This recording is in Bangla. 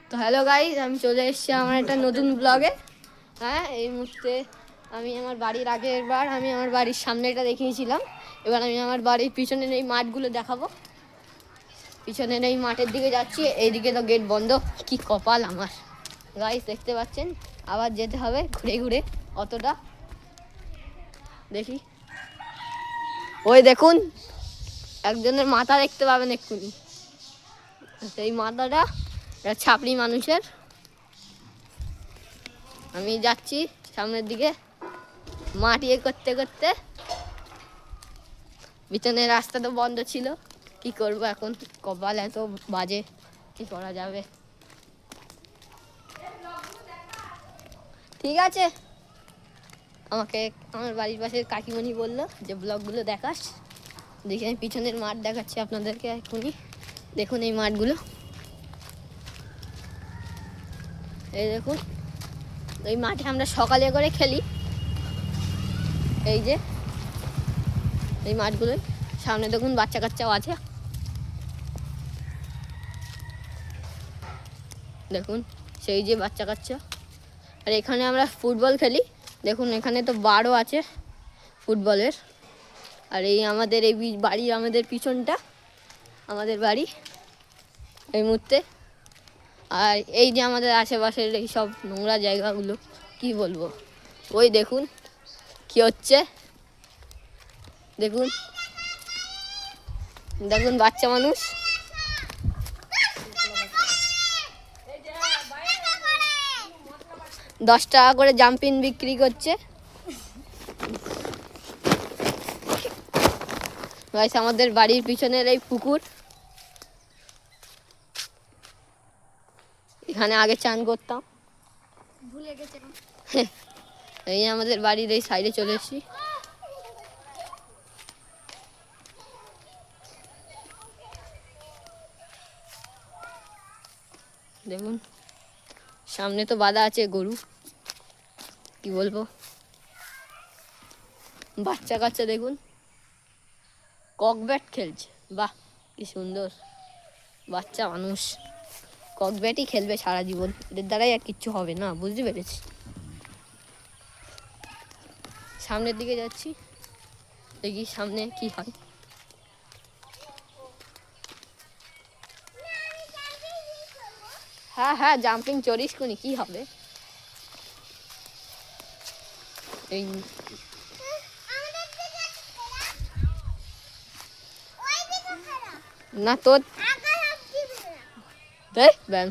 তো হ্যালো গাইস, আমি চলে এসেছি আমার একটা নতুন ব্লগে। হ্যাঁ, এই মুহূর্তে আমি আমার বাড়ির আগের বার আমি আমার বাড়ির সামনেটা দেখিয়েছিলাম। এবার আমি আমার বাড়ির পিছনের এই মাঠগুলো দেখাবো। পিছনের এই মাঠের দিকে যাচ্ছি, এইদিকে তো গেট বন্ধ। কি কপাল আমার গাইস, দেখতে পাচ্ছেন। আবার যেতে হবে ঘুরে ঘুরে অতটা। দেখি, ওই দেখুন, একজনের মাথা দেখতে পাবেন এক্ষুনি। সেই মাথাটা ছাপড়ি মানুষের। আমি যাচ্ছি সামনের দিকে মাঠ ইয়ে করতে করতে। পিছনের রাস্তা তো বন্ধ ছিল, কি করব এখন, কপাল এত বাজে, কি করা যাবে। ঠিক আছে, আমাকে আমার বাড়ির পাশের কাকিমণি বললো যে ব্লগগুলো দেখাস। দেখি আমি পিছনের মাঠ দেখাচ্ছি আপনাদেরকে এখনই। দেখুন এই মাঠগুলো, এই দেখুন। এই মাঠে আমরা সকালে করে খেলি। এই যে এই মাঠগুলোই সামনে দেখুন, বাচ্চা কাচ্চাও আছে। দেখুন সেই যে বাচ্চা কাচ্চা। আর এখানে আমরা ফুটবল খেলি। দেখুন এখানে তো বারও আছে ফুটবলের। আর এই আমাদের এই বাড়ি, আমাদের পিছনটা আমাদের বাড়ি এই মুহূর্তে। আর এই যে আমাদের আশেপাশের এই সব নোংরা জায়গাগুলো, কি বলবো। ওই দেখুন কি হচ্ছে, দেখুন দেখুন বাচ্চা মানুষ। 10 টাকা করে জাম্পিং বিক্রি করছে। আমাদের বাড়ির পিছনের এই পুকুর, এখানে আগে চান করতাম, ভুলে গেছে। এই আমাদের বাড়ির এই সাইডে চলে এসেছি। দেখুন সামনে তো বাঁধা আছে গরু, কি বলবো। বাচ্চা কাচ্চা দেখুন কক ব্যাট খেলছে, বাহ কি সুন্দর। বাচ্চা মানুষ কক ব্যাটই খেলবে সারা জীবন, এদের দ্বারাই আর কিচ্ছু হবে না, বুঝতে পেরেছি। সামনের দিকে যাচ্ছি, দেখি সামনে কি হয়। হ্যাঁ হ্যাঁ, জাম্পিং চড়িস কোনি, কি হবে। এই না তোর ব্যায়াম